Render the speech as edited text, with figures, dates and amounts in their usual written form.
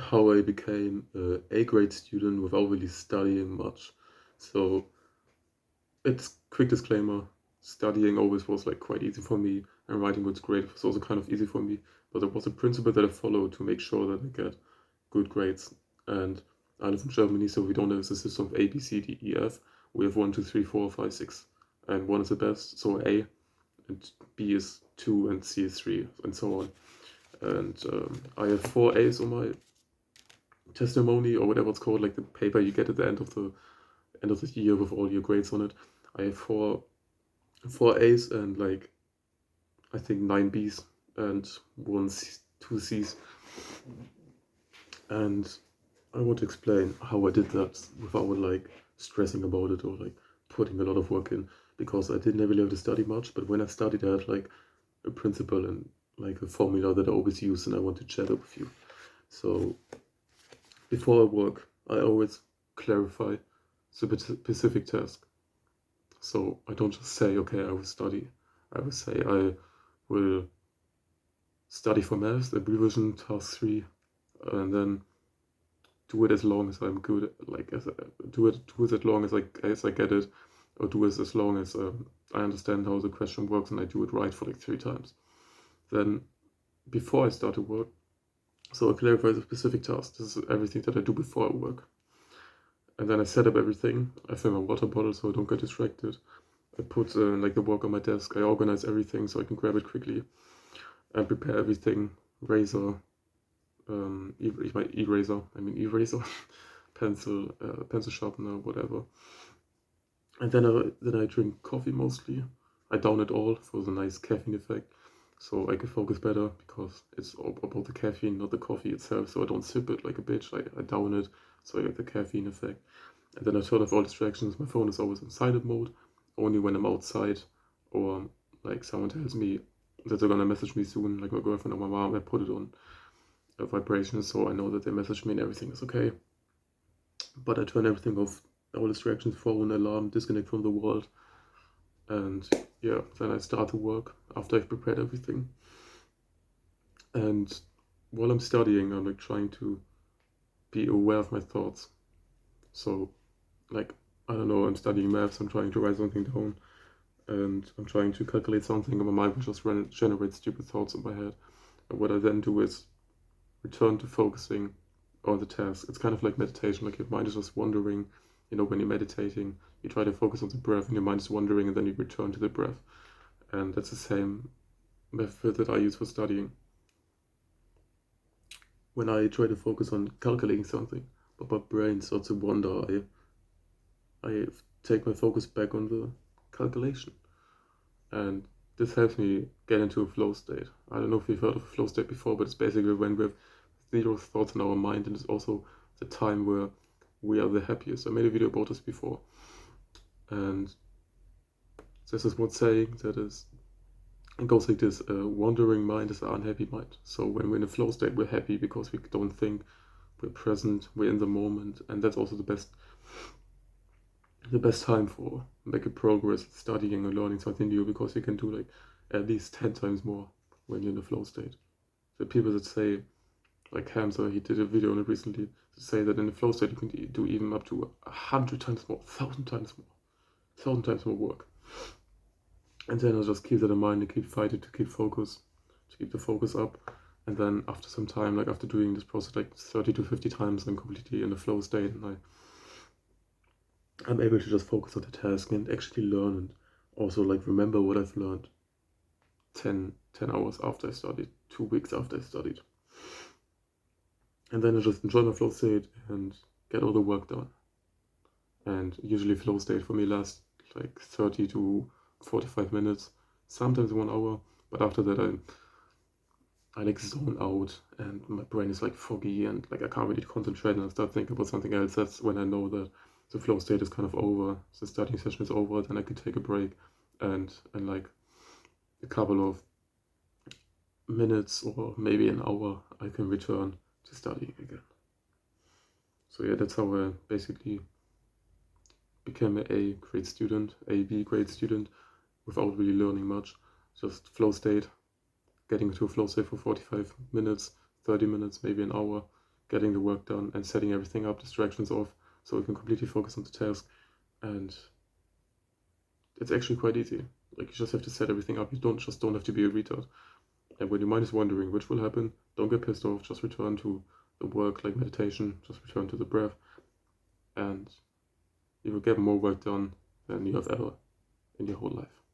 how I became a A-grade student without really studying much. So it's quick disclaimer, studying always was like quite easy for me, and writing was great. It was also kind of easy for me, but there was a principle that I followed to make sure that I get good grades. And I live in Germany, so we don't have a system of A, B, C, D, E, F. We have 1, 2, 3, 4, 5, 6, and 1 is the best. So A, and B is 2, and C is 3, and so on. And I have 4 A's on my testimony, or whatever it's called, like the paper you get at the end of the year with all your grades on it. I have four A's and like I think 9 B's and 2 C's. And I want to explain how I did that without like stressing about it or like putting a lot of work in, because I didn't really have to study much, but when I studied I had like a principle and like a formula that I always use, and I want to share that with you. So before I work, I always clarify the specific task. So I don't just say, okay, I will study. I will say I will study for maths, the revision task 3, and then do it as long as I'm good, like do it as long as I get it, or do it as long as I understand how the question works, and I do it right for like 3 times. Then before I start to work, so I clarify the specific task. This is everything that I do before I work. And then I set up everything. I fill my water bottle so I don't get distracted. I put like the work on my desk. I organize everything so I can grab it quickly. I prepare everything. Razor, eraser, pencil, pencil sharpener, whatever. And then I drink coffee mostly. I down it all for the nice caffeine effect, so I can focus better, because it's all about the caffeine, not the coffee itself. So I don't sip it like a bitch. I down it so I get the caffeine effect. And then I turn off all distractions. My phone is always in silent mode. Only when I'm outside, or like someone tells me that they're gonna message me soon, like my girlfriend or my mom, I put it on a vibration so I know that they message me and everything is okay. But I turn everything off, all distractions, phone, alarm, disconnect from the world. And yeah, then I start to work after I've prepared everything. And while I'm studying, I'm like trying to be aware of my thoughts. So like, I don't know, I'm studying maths, I'm trying to write something down, and I'm trying to calculate something, and my mind will just generate stupid thoughts in my head. And what I then do is return to focusing on the task. It's kind of like meditation, like your mind is just wandering. You know, when you're meditating, you try to focus on the breath and your mind is wandering, and then you return to the breath. And that's the same method that I use for studying. When I try to focus on calculating something, but my brain starts to wander, I take my focus back on the calculation. And this helps me get into a flow state. I don't know if you've heard of a flow state before, but it's basically when we have zero thoughts in our mind, and it's also the time where we are the happiest. I made a video about this before, and this is one saying that is, it goes like this: a wandering mind is an unhappy mind. So when we're in a flow state, we're happy because we don't think, we're present, we're in the moment, and that's also the best time for making progress, studying and learning something new, because you can do like at least 10 times more when you're in a flow state. The people that say, like Hamza, he did a video on it recently, to say that in the flow state you can do even up to 100 times more, 1,000 times more work. And then I'll just keep that in mind and keep fighting to keep the focus up. And then after some time, like after doing this process like 30 to 50 times, I'm completely in the flow state, and I'm able to just focus on the task and actually learn, and also like remember what I've learned 10 hours after I studied, 2 weeks after I studied. And then I just enjoy my flow state and get all the work done. And usually flow state for me lasts like 30 to 45 minutes, sometimes 1 hour. But after that I like zone out, and my brain is like foggy, and like I can't really concentrate, and I start thinking about something else. That's when I know that the flow state is kind of over, the studying session is over. Then I could take a break, and like a couple of minutes or maybe an hour, I can return to studying again. So yeah, that's how I basically became an A grade student, A B grade student, without really learning much. Just flow state, getting into a flow state for 45 minutes, 30 minutes, maybe an hour, getting the work done and setting everything up, distractions off, so you can completely focus on the task. And it's actually quite easy. Like, you just have to set everything up. You don't have to be a retard. And when your mind is wondering which will happen, don't get pissed off. Just return to the work, like meditation. Just return to the breath, and you will get more work done than you have ever in your whole life.